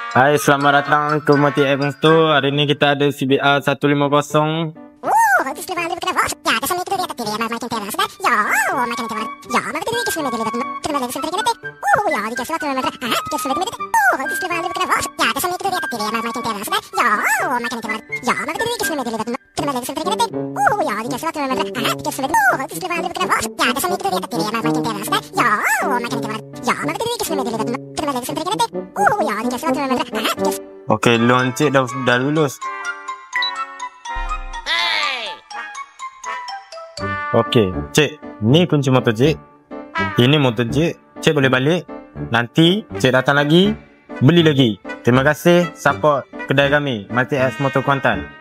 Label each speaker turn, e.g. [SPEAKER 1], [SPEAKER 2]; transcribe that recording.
[SPEAKER 1] Hai, selamat datang ke Mati Evans Store. Hari ni kita ada CBR 150. Okey, loan cik dah lulus. Okey, cik, ni kunci motor cik. Ini motor cik. Cik boleh balik. Nanti cik datang lagi, beli lagi. Terima kasih support kedai kami, Multi X Motor Kuantan.